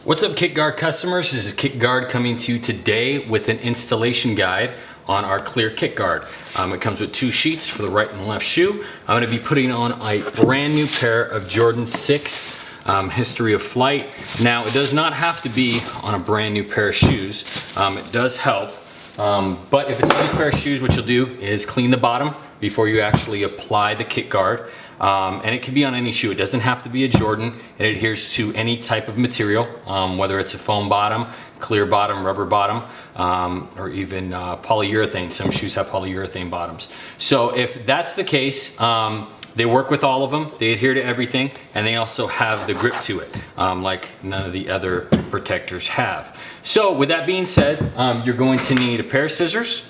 What's up, KickGuard customers? This is KickGuard coming to you today with an installation guide on our clear KickGuard. It comes with two sheets for the right and left shoe. I'm going to be putting on a brand new pair of Jordan 6 History of Flight. Now, it does not have to be on a brand new pair of shoes. It does help. But if it's a used pair of shoes, what you'll do is clean the bottom before you actually apply the KickGuard. And it can be on any shoe. It doesn't have to be a Jordan. It adheres to any type of material, whether it's a foam bottom, clear bottom, rubber bottom, or even polyurethane. Some shoes have polyurethane bottoms. So if that's the case, they work with all of them. They adhere to everything, and they also have the grip to it, like none of the other protectors have. So with that being said, you're going to need a pair of scissors.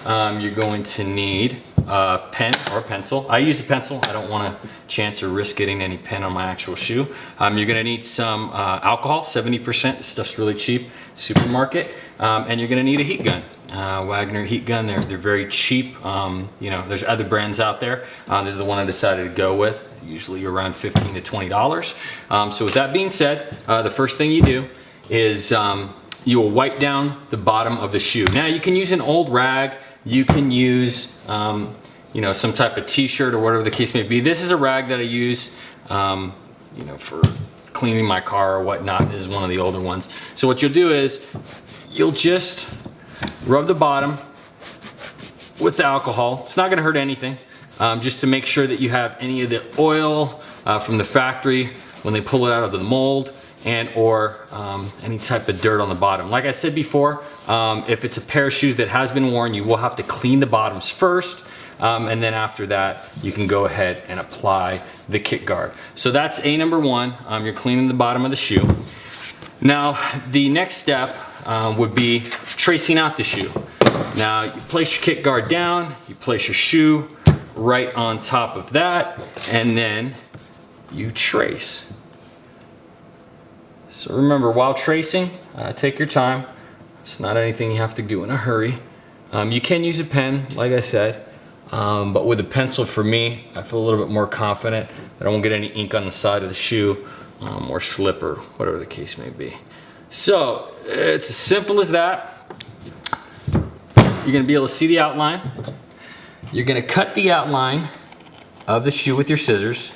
You're going to need a pen or a pencil. I use a pencil. I don't want to chance or risk getting any pen on my actual shoe. You're going to need some alcohol, 70%. This stuff's really cheap, supermarket. And you're going to need a heat gun. Wagner heat gun, they're very cheap. You know, there's other brands out there. This is the one I decided to go with, usually around $15 to $20. So with that being said, the first thing you do is you will wipe down the bottom of the shoe. Now, you can use an old rag. You can use you know, some type of t-shirt or whatever the case may be. This is a rag that I use you know, for cleaning my car or whatnot. This is one of the older ones. So what you'll do is you'll just rub the bottom with the alcohol. It's not gonna hurt anything, just to make sure that you have any of the oil from the factory when they pull it out of the mold, and or any type of dirt on the bottom. Like I said before, if it's a pair of shoes that has been worn, you will have to clean the bottoms first, and then after that, you can go ahead and apply the KickGuard. So that's A number one, you're cleaning the bottom of the shoe. Now, the next step would be tracing out the shoe. Now, you place your KickGuard down, you place your shoe right on top of that, and then you trace. So remember, while tracing, take your time. It's not anything you have to do in a hurry. You can use a pen, like I said, but with a pencil, for me, I feel a little bit more confident that I won't get any ink on the side of the shoe or slip or whatever the case may be. So it's as simple as that. You're gonna be able to see the outline. You're gonna cut the outline of the shoe with your scissors.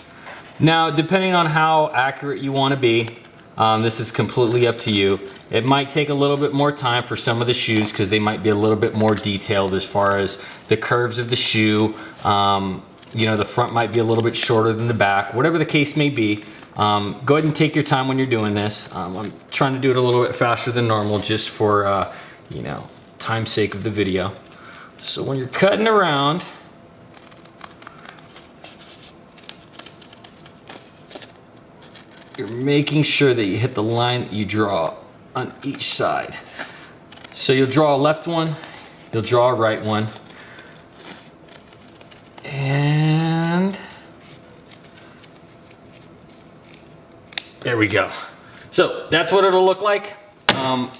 Now, depending on how accurate you wanna be, this is completely up to you. It might take a little bit more time for some of the shoes because they might be a little bit more detailed as far as the curves of the shoe. You know, the front might be a little bit shorter than the back, whatever the case may be. Go ahead and take your time when you're doing this. I'm trying to do it a little bit faster than normal just for, you know, time's sake of the video. So when you're cutting around, you're making sure that you hit the line that you draw on each side. So you'll draw a left one, you'll draw a right one, and there we go. So that's what it'll look like.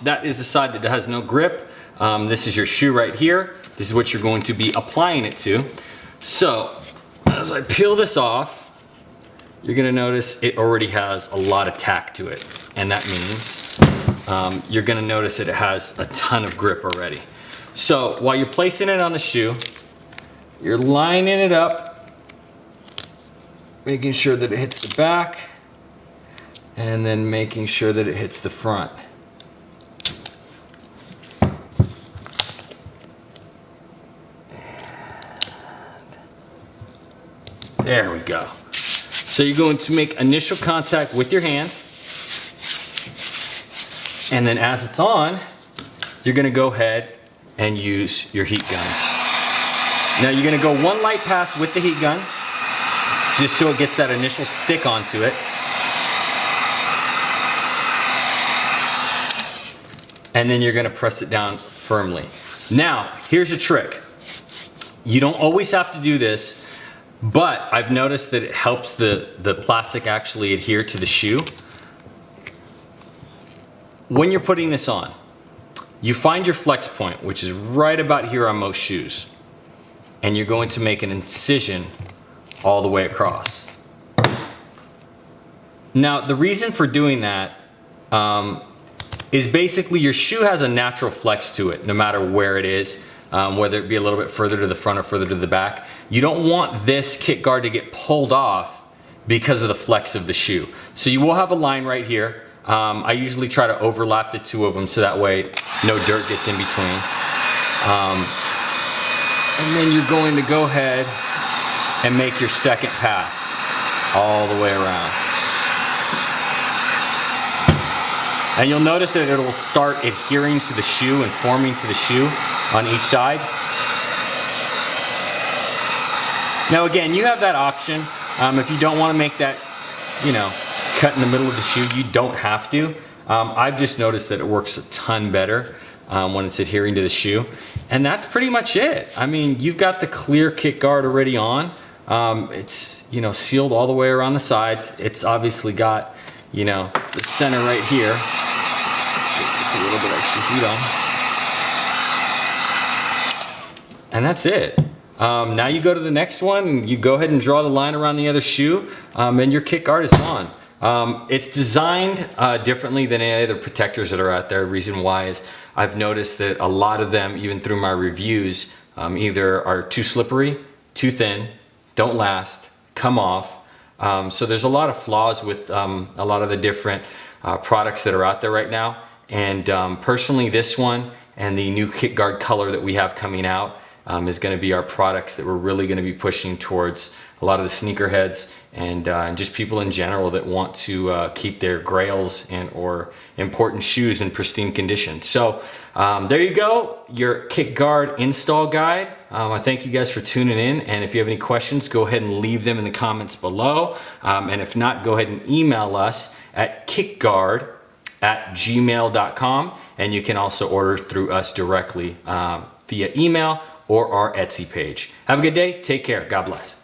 That is the side that has no grip. This is your shoe right here. This is what you're going to be applying it to. So as I peel this off, you're gonna notice it already has a lot of tack to it. And that means you're gonna notice that it has a ton of grip already. So while you're placing it on the shoe, you're lining it up, making sure that it hits the back, and then making sure that it hits the front. There we go. So you're going to make initial contact with your hand, and then as it's on, you're gonna go ahead and use your heat gun. Now you're gonna go one light pass with the heat gun, just so it gets that initial stick onto it. And then you're gonna press it down firmly. Now, here's a trick. You don't always have to do this, but I've noticed that it helps the plastic actually adhere to the shoe. When you're putting this on, you find your flex point, which is right about here on most shoes, and you're going to make an incision all the way across. Now, the reason for doing that is basically your shoe has a natural flex to it, no matter where it is, whether it be a little bit further to the front or further to the back. You don't want this kick guard to get pulled off because of the flex of the shoe. So you will have a line right here. I usually try to overlap the two of them so that way no dirt gets in between. And then you're going to go ahead and make your second pass all the way around. And you'll notice that it'll start adhering to the shoe and forming to the shoe on each side. Now again, you have that option. If you don't want to make that, cut in the middle of the shoe, you don't have to. I've just noticed that it works a ton better when it's adhering to the shoe. And that's pretty much it. I mean, you've got the clear kick guard already on. It's, sealed all the way around the sides. It's obviously got, the center right here. A little bit extra heat on. And that's it. Now you go to the next one and you go ahead and draw the line around the other shoe, and your kick guard is on. It's designed differently than any other protectors that are out there. Reason why is I've noticed that a lot of them, even through my reviews, either are too slippery, too thin, don't last, come off. So there's a lot of flaws with a lot of the different products that are out there right now. And personally, this one and the new kick guard color that we have coming out is going to be our products that we're really going to be pushing towards a lot of the sneakerheads and just people in general that want to keep their grails and or important shoes in pristine condition. So there you go, your kick guard install guide. I thank you guys for tuning in, and if you have any questions, go ahead and leave them in the comments below. And if not, go ahead and email us at kickguard@gmail.com, and you can also order through us directly via email or our Etsy page. Have a good day. Take care. God bless.